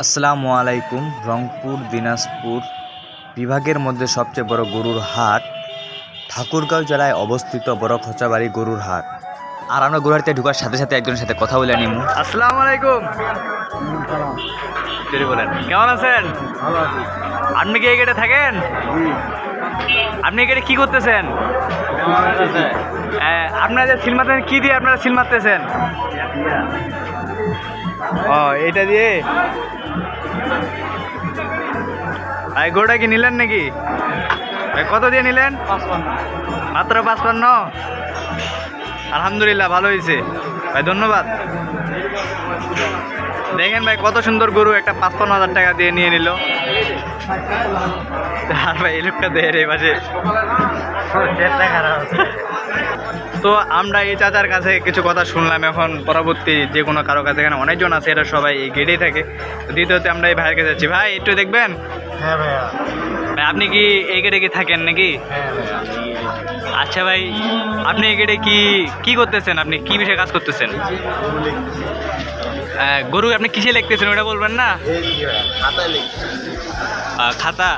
আসসালামু আলাইকুম। রংপুর দিনাজপুর বিভাগের মধ্যে সবচেয়ে বড় গরুর হাট ঠাকুরগাঁও জেলায় অবস্থিত বড় খোঁচাবাড়ি গরুর হাট। আর আমরা গরুহাটে ঢোকার সাথে সাথে একজনের সাথে কথা বলে নিমু। আসসালামু আলাইকুম। বলেন, কেমন আছেন? আপনি কি এই গেটে থাকেন? আপনি এই গেটে কি করতেছেন? আপনারা যে সিল মারতেছেন, কি দিয়ে আপনারা সিল মারতেছেন? ও, এইটা দিয়ে। গরুটা কি নিলেন নাকি? কত দিয়ে নিলেন? মাত্র 55। আলহামদুলিল্লাহ, ভালো হয়েছে ভাই, ধন্যবাদ। দেখেন ভাই, কত সুন্দর গরু, একটা 55,000 টাকা দিয়ে নিয়ে নিল। আর ভাই এই লোকটা দেয় এই পাশে। তো আমরা এই চাচার কাছে কিছু কথা শুনলাম। এখন পরবর্তী যে কোনো কারো কাছে, এখানে অনেকজন আছে, এরা সবাই এই গেটেই থাকে। দ্বিতীয়তে আমরা এই ভাইয়ের কাছে যাচ্ছি। ভাই একটু দেখবেন। হ্যাঁ ভাইয়া। ভাই আপনি কি এই গেটে কি থাকেন নাকি? হ্যাঁ ভাইয়া। আচ্ছা ভাই, আপনি এই গেটে কি করতেছেন? আপনি কি বিষয়ে কাজ করতেছেন? গরু আপনি কিসে লিখতেছেন ওটা বলবেন না? খাতা।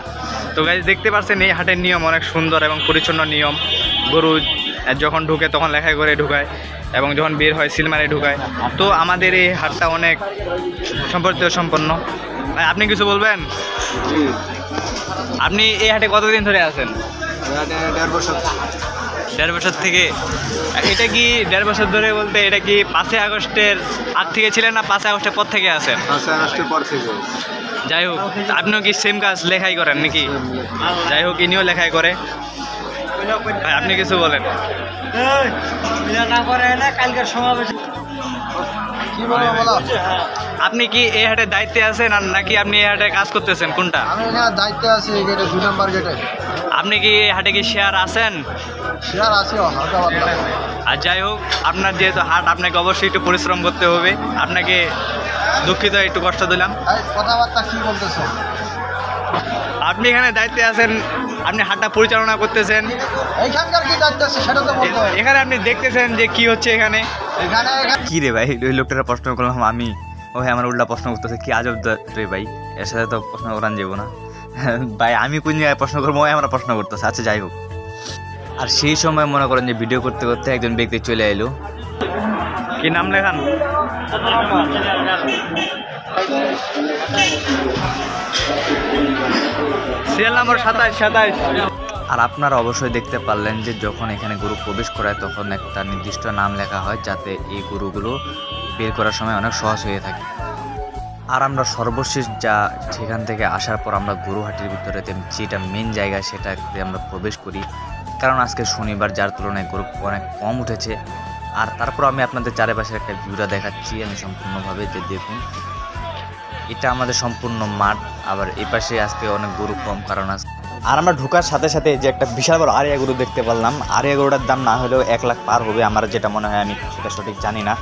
তো গাইস, দেখতে পাচ্ছেন এই হাটের নিয়ম অনেক সুন্দর এবং পরিচ্ছন্ন নিয়ম। গরু যখন ঢুকে তখন লেখাই করে ঢুকায়, এবং যখন বের হয় সিলমারে ঢুকায়। তো আমাদের এই হাটটা অনেক সম্পন্ন। ভাই আপনি কিছু বলবেন? আপনি এই হাটে কতদিন ধরে আছেন? 1.5 বছর। 1.5 বছর থেকে। এটা কি 1.5 বছর ধরে বলতে, এটা কি 5ই আগস্টের আগ থেকে ছিলেন না 5ই আগস্টের পর থেকে আছেন? 5ই আগস্টের পর থেকে। যাই হোক, আপনিও কি সেম কাজ লেখাই করেন নাকি? যাই হোক, ইনিও লেখাই করে। ভাই আপনি কিছু বলেন। আপনি কি এই হাটের দায়িত্বে আছেন আর নাকি আপনি এই হাটে কাজ করতেছেন, কোনটা? আমি এখানে দায়িত্বে আছি, এই গেটে 2 নম্বর গেটে। আপনি কি এই হাটে কি শেয়ার আছেন? শেয়ার আছে হালকা পাতলা। আর যাই হোক, আপনার যেহেতু হাট, আপনাকে অবশ্যই একটু পরিশ্রম করতে হবে। আপনাকে দুঃখিত, একটু কষ্ট দিলাম। এই কথাবার্তা কি বলতেছো? আপনি এখানে দায়িত্বে আছেন, আপনি হাটটা পরিচালনা করতেছেন। এইখানকার কি দায়িত্ব আছে সেটা তো বলতে হবে। এখানে আপনি দেখতেছেন যে কি হচ্ছে এখানে। কি রে ভাই, ওই লোকটার প্রশ্ন করলাম আমি, ও ভাই আমার উল্টা প্রশ্ন করতেছে। কি আজব রে ভাই, এর সাথে তো প্রশ্ন করান যাবো না ভাই। আমি কোন জায়গায় প্রশ্ন করবো, ওই আমরা প্রশ্ন করতেছে। আচ্ছা যাই হোক। আর সেই সময় মনে করেন যে ভিডিও করতে করতে একজন ব্যক্তি চলে এলো। কি নাম লেখান? Serial number 27। আর আপনারা অবশ্যই দেখতে পারলেন যে যখন এখানে গরু প্রবেশ করায় তখন একটা নির্দিষ্ট নাম লেখা হয়, যাতে এই গরুগুলো বের করার সময় অনেক সহজ হয়ে থাকে। আর আমরা সর্বশেষ যা সেখান থেকে আসার পর আমরা গরুহাটির ভিতরে যেটা মেন জায়গা সেটাতে আমরা প্রবেশ করি, কারণ আজকে শনিবার, যার তুলনায় গরু অনেক কম উঠেছে। আর তারপর আমি আপনাদের চারিপাশের একটা ভিউটা দেখাচ্ছি আমি সম্পূর্ণভাবে, যে দেখুন এটা আমাদের সম্পূর্ণ মাঠ। আবার এই পাশে আজকে অনেক গরু কম, কারণ আর আমরা ঢোকার সাথে সাথে যে একটা বিশাল বড় আরিয়া গরু দেখতে পারলাম। আরিয়া গরুটার দাম না হলেও 1 লাখ পার হবে, আমার যেটা মনে হয়, আমি সেটা সঠিক জানি না।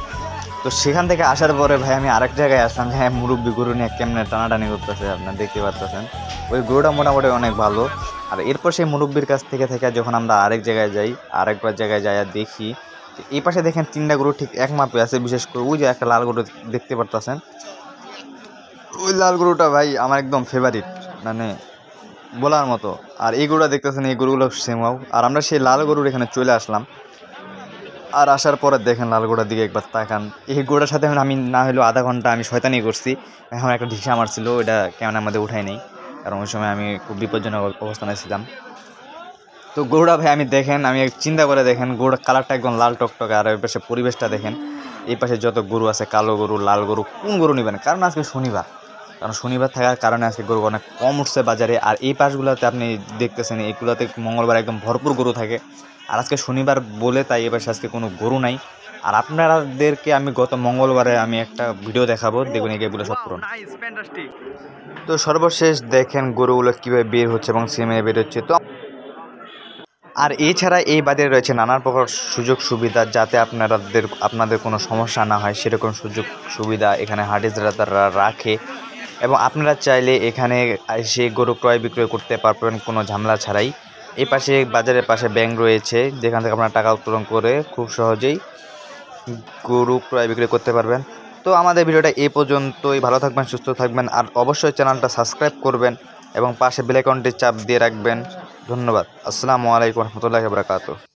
তো সেখান থেকে আসার পরে ভাই আমি আরেক জায়গায় আসলাম, যে মুরব্বী গরু নিয়ে কেমনে টানাটানি করতেছে আপনারা দেখতে পাচ্ছেন। ওই গরুটা মোটামুটি অনেক ভালো। আর এরপর সেই মুরব্বীর কাছ থেকে যখন আমরা আরেক জায়গায় যাই, আরেকবার জায়গায় যাই আর দেখি এই পাশে দেখেন 3টা গরু ঠিক এক মাপে আছে। বিশেষ করে ওই যে একটা লাল গরু দেখতে পারতেছেন, ওই লাল গরুটা ভাই আমার একদম ফেভারিট, মানে বলার মতো। আর এই গরুটা দেখতেছেন, এই গরুগুলো সেমাও। আর আমরা সেই লাল গরুর এখানে চলে আসলাম। আর আসার পরে দেখেন লাল গরুটার দিকে একবার তাকান। এই গরুটার সাথে আমি না হলেও আধা ঘন্টা আমি শয়তানি করছি। এখন একটা ঢিসা আমার ছিল, ওইটা কেমন আমাদের উঠাই নেই, কারণ ওই সময় আমি খুব বিপজ্জনক অবস্থানে ছিলাম। তো গরুটা ভাই আমি দেখেন, আমি চিন্তা করে দেখেন, গরুটার কালারটা একদম লাল টকটকে। আর ওই পাশে পরিবেশটা দেখেন, এই পাশে যত গরু আছে, কালো গরু, লাল গরু, কোন গরু নেবেন? কারণ আজকে শনিবার, শনিবার থাকার কারণে আজকে গরু অনেক কম উঠছে বাজারে। আর এই পাশগুলোতে আপনি দেখতেছেন, এইগুলোতে মঙ্গলবার একদম ভরপুর গরু থাকে। আর আজকে শনিবার বলে তাই এ পাশে আজকে কোনো গরু নাই। আর আপনাদেরকে আমি গত মঙ্গলবারে আমি একটা ভিডিও দেখাবো, দেখুন এগুলো সব পুরো। তো সর্বশেষ দেখেন গরুগুলো কীভাবে বের হচ্ছে এবং সিমে বের হচ্ছে। তো আর এছাড়া এই বাজারে রয়েছে নানা প্রকার সুযোগ সুবিধা, যাতে আপনাদের কোনো সমস্যা না হয় সেরকম সুযোগ সুবিধা এখানে হাটিদাররা রাখে। এবং আপনারা চাইলে এখানে এসে গরু ক্রয় বিক্রয় করতে পারবেন কোনো ঝামেলা ছাড়াই। এই পাশে বাজারের পাশে ব্যাংক রয়েছে, যেখান থেকে আপনারা টাকা উত্তোলন করে খুব সহজেই গরু ক্রয় বিক্রয় করতে পারবেন। তো আমাদের ভিডিওটা এই পর্যন্তই। ভালো থাকবেন, সুস্থ থাকবেন, আর অবশ্যই চ্যানেলটা সাবস্ক্রাইব করবেন এবং পাশে বেল আইকনটি চাপ দিয়ে রাখবেন। ধন্যবাদ। আসসালামু আলাইকুম রহমতুল্লাহি ওয়া বারাকাতুহু।